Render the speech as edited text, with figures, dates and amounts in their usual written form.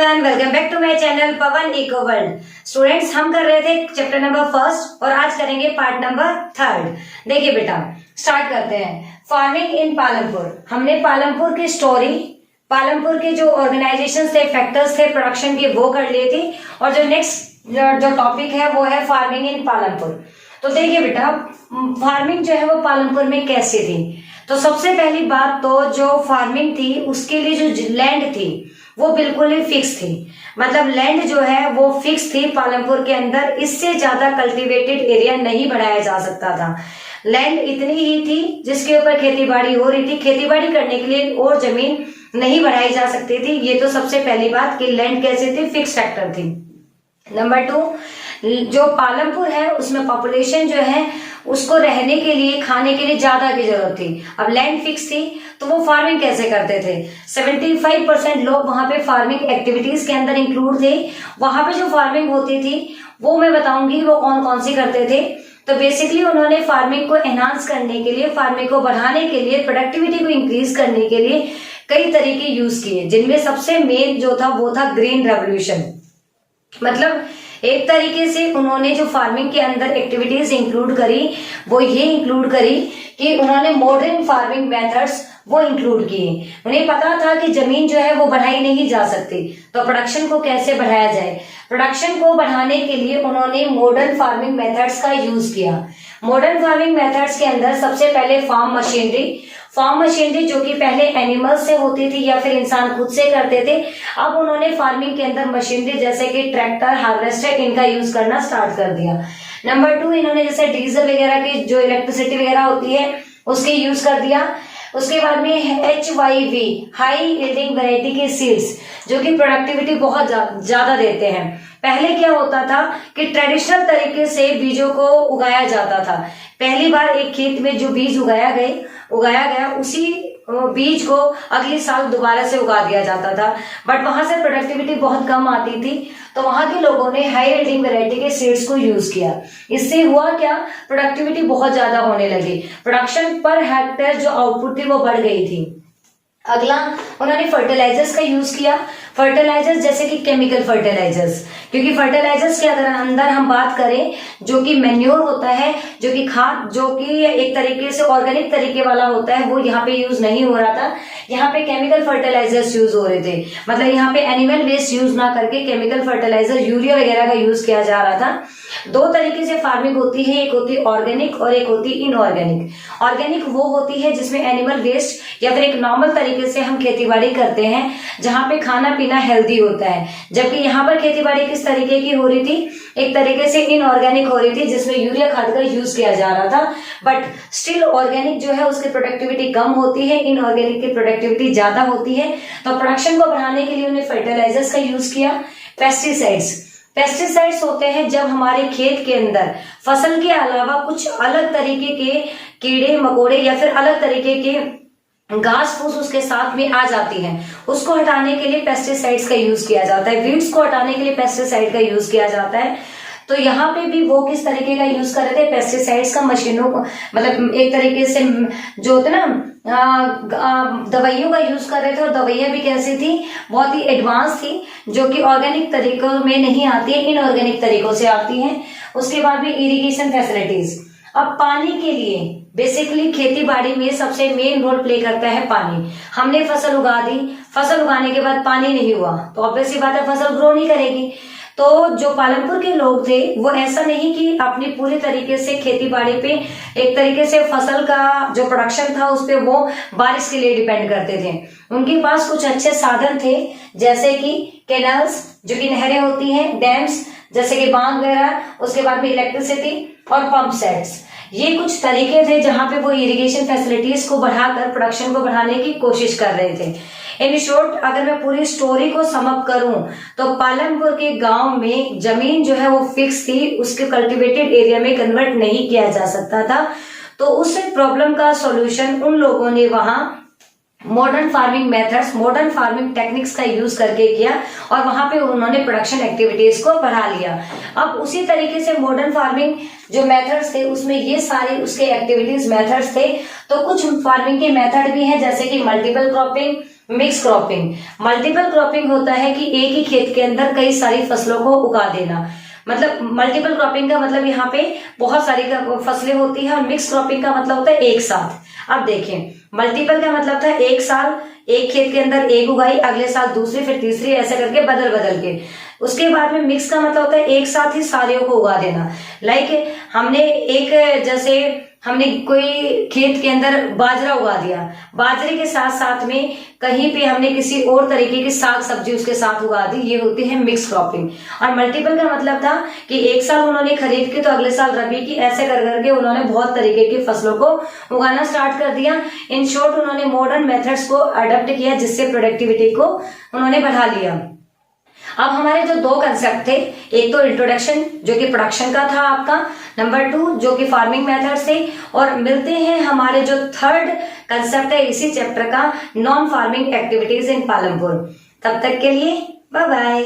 Welcome back to my channel Pawan eco world. Students, हम कर रहे थे चैप्टर नंबर फर्स्ट और आज करेंगे पार्ट नंबर थर्ड। देखिए बेटा, स्टार्ट करते हैं। Farming in Palampur. हमने पालमपुर की स्टोरी, पालमपुर के जो ऑर्गेनाइजेशन थे, फैक्टर्स थे प्रोडक्शन के, वो कर लिए थे। और जो नेक्स्ट जो टॉपिक है वो है फार्मिंग इन पालमपुर। तो देखिए बेटा, फार्मिंग जो है वो पालमपुर में कैसे थी। तो सबसे पहली बात तो जो फार्मिंग थी उसके लिए जो लैंड थी वो बिल्कुल ही फिक्स थी। मतलब लैंड जो है वो फिक्स थी पालमपुर के अंदर। इससे ज्यादा कल्टीवेटेड एरिया नहीं बढ़ाया जा सकता था। लैंड इतनी ही थी जिसके ऊपर खेतीबाड़ी हो रही थी। खेतीबाड़ी करने के लिए और जमीन नहीं बढ़ाई जा सकती थी। ये तो सबसे पहली बात कि लैंड कैसे थी, फिक्स फैक्टर थी। नंबर 2, जो पालमपुर है उसमें पॉपुलेशन जो है उसको रहने के लिए, खाने के लिए ज्यादा की जरूरत थी। अब लैंड फिक्स थी तो वो फार्मिंग कैसे करते थे। 75% लोग वहां पे फार्मिंग एक्टिविटीज के अंदर इंक्लूड थे। वहां पे जो फार्मिंग होती थी वो मैं बताऊंगी वो कौन कौन सी करते थे। तो बेसिकली उन्होंने फार्मिंग को एनहांस करने के लिए, फार्मिंग को बढ़ाने के लिए, प्रोडक्टिविटी को इंक्रीज करने के लिए कई तरीके यूज किए, जिनमें सबसे मेन जो था वो था ग्रीन रेवोल्यूशन। मतलब एक तरीके से उन्होंने जो फार्मिंग के अंदर एक्टिविटीज इंक्लूड करी वो ये इंक्लूड करी कि उन्होंने मॉडर्न फार्मिंग मेथड्स वो इंक्लूड किए। उन्हें पता था कि जमीन जो है वो बढ़ाई नहीं जा सकती, तो प्रोडक्शन को कैसे बढ़ाया जाए। प्रोडक्शन को बढ़ाने के लिए उन्होंने मॉडर्न फार्मिंग मेथड्स का यूज किया। मॉडर्न फार्मिंग मेथड्स के अंदर सबसे पहले फार्म मशीनरी जो कि पहले एनिमल्स से होती थी या फिर इंसान खुद से करते थे, अब उन्होंने फार्मिंग के अंदर मशीनरी जैसे कि ट्रैक्टर, हार्वेस्टर, इनका यूज करना स्टार्ट कर दिया। नंबर 2, इन्होंने जैसे डीजल वगैरह की जो इलेक्ट्रिसिटी वगैरह होती है उसके यूज कर दिया। उसके बाद में HYV, हाई यील्डिंग वैरायटी के सीड्स, जो कि प्रोडक्टिविटी बहुत ज्यादा देते हैं। पहले क्या होता था कि ट्रेडिशनल तरीके से बीजों को उगाया जाता था। पहली बार एक खेत में जो बीज उगाया गया उसी बीज को अगले साल दोबारा से उगा दिया जाता था। बट वहां से प्रोडक्टिविटी बहुत कम आती थी, तो वहां के लोगों ने हाई यील्डिंग वैरायटी के सीड्स को यूज किया। इससे हुआ क्या, प्रोडक्टिविटी बहुत ज्यादा होने लगी। प्रोडक्शन पर हेक्टेयर जो आउटपुट थी वो बढ़ गई थी। अगला, उन्होंने फर्टिलाइजर्स का यूज किया। फर्टिलाइजर्स जैसे कि केमिकल फर्टिलाइजर्स, क्योंकि फर्टिलाइजर्स के अंदर हम बात करें जो कि मैन्योर होता है, जो कि खाद, जो कि एक तरीके से ऑर्गेनिक तरीके वाला होता है, वो यहाँ पे यूज नहीं हो रहा था। यहाँ पे केमिकल फर्टिलाइजर्स यूज हो रहे थे। मतलब यहाँ पे एनिमल वेस्ट यूज ना करके केमिकल फर्टिलाइजर, यूरिया वगैरह का यूज किया जा रहा था। 2 तरीके से फार्मिंग होती है, एक होती है ऑर्गेनिक और एक होती है इनऑर्गेनिक। ऑर्गेनिक वो होती है जिसमें एनिमल वेस्ट या फिर एक नॉर्मल तरीके से हम खेतीबाड़ी करते हैं, जहां पे खाना पीना हेल्दी होता है। जबकि यहाँ पर खेतीबाड़ी किस तरीके की हो रही थी, एक तरीके से इनऑर्गेनिक हो रही थी, जिसमें यूरिया खाद का यूज किया जा रहा था। बट स्टिल ऑर्गेनिक जो है उसकी प्रोडक्टिविटी कम होती है, इनऑर्गेनिक की प्रोडक्टिविटी ज्यादा होती है। तो प्रोडक्शन को बढ़ाने के लिए उन्हें फर्टिलाइजर्स का यूज किया। पेस्टिसाइड्स होते हैं जब हमारे खेत के अंदर फसल के अलावा कुछ अलग तरीके के कीड़े मकोड़े या फिर अलग तरीके के घास फूस उसके साथ में आ जाती हैं, उसको हटाने के लिए पेस्टिसाइड्स का यूज किया जाता है। वीड्स को हटाने के लिए पेस्टिसाइड का यूज किया जाता है। तो यहाँ पे भी वो किस तरीके का यूज कर रहे थे, पेस्टिसाइड्स का, मशीनों को, मतलब एक तरीके से जो होते ना दवाइयों का यूज कर रहे थे। और दवाइयां भी कैसी थी, बहुत ही एडवांस थी, जो कि ऑर्गेनिक तरीकों में नहीं आती है, इनऑर्गेनिक तरीकों से आती हैं। उसके बाद भी इरिगेशन फैसिलिटीज। अब पानी के लिए बेसिकली खेती बाड़ी में सबसे मेन रोल प्ले करता है पानी। हमने फसल उगा दी, फसल उगाने के बाद पानी नहीं हुआ तो ऑब्वियस सी बात है फसल ग्रो नहीं करेगी। तो जो पालमपुर के लोग थे वो ऐसा नहीं कि अपनी पूरी तरीके से खेती बाड़ी पे, एक तरीके से फसल का जो प्रोडक्शन था उस पे वो बारिश के लिए डिपेंड करते थे। उनके पास कुछ अच्छे साधन थे, जैसे कि कैनाल्स, जो कि नहरें होती हैं, डैम्स जैसे कि बांध वगैरह, उसके बाद में इलेक्ट्रिसिटी और पंप सेट्स। ये कुछ तरीके थे जहां पे वो इरिगेशन फैसिलिटीज को बढ़ाकर प्रोडक्शन को बढ़ाने की कोशिश कर रहे थे। इन शॉर्ट, अगर मैं पूरी स्टोरी को सम अप करूं तो पालमपुर के गांव में जमीन जो है वो फिक्स थी, उसके कल्टीवेटेड एरिया में कन्वर्ट नहीं किया जा सकता था। तो उस प्रॉब्लम का सॉल्यूशन उन लोगों ने वहां modern farming methods, modern farming techniques का यूज करके किया और वहां पे उन्होंने प्रोडक्शन एक्टिविटीज को बढ़ा लिया। अब उसी तरीके से मॉडर्न फार्मिंग जो मेथड्स थे उसमें ये सारे उसके एक्टिविटीज मेथड्स थे। तो कुछ फार्मिंग के मेथड भी हैं जैसे कि multiple cropping, mix cropping, multiple cropping होता है कि एक ही खेत के अंदर कई सारी फसलों को उगा देना। मतलब मल्टीपल क्रॉपिंग का मतलब यहाँ पे बहुत सारी फसलें होती है, और मिक्स क्रॉपिंग का मतलब होता है एक साथ। अब देखें, मल्टीपल का मतलब था एक साल एक खेत के अंदर एक उगाई, अगले साल दूसरी, फिर तीसरी, ऐसे करके बदल बदल के। उसके बाद में मिक्स का मतलब होता है एक साथ ही सारियों को उगा देना। लाइक हमने जैसे हमने कोई खेत के अंदर बाजरा उगा दिया, बाजरे के साथ साथ में कहीं पे हमने किसी और तरीके की साग सब्जी उसके साथ उगा दी, ये होती है मिक्स क्रॉपिंग। और मल्टीपल का मतलब था कि एक साल उन्होंने खरीफ की तो अगले साल रबी की, ऐसे कर करके उन्होंने बहुत तरीके की फसलों को उगाना स्टार्ट कर दिया। इन शॉर्ट उन्होंने मॉडर्न मेथड्स को अडॉप्ट किया, जिससे प्रोडक्टिविटी को उन्होंने बढ़ा लिया। अब हमारे जो दो कंसेप्ट थे, एक तो इंट्रोडक्शन जो कि प्रोडक्शन का था आपका, नंबर 2 जो कि फार्मिंग मेथड्स थे, और मिलते हैं हमारे जो थर्ड कंसेप्ट है इसी चैप्टर का, non farming activities in Palampur. तब तक के लिए बाय बाय।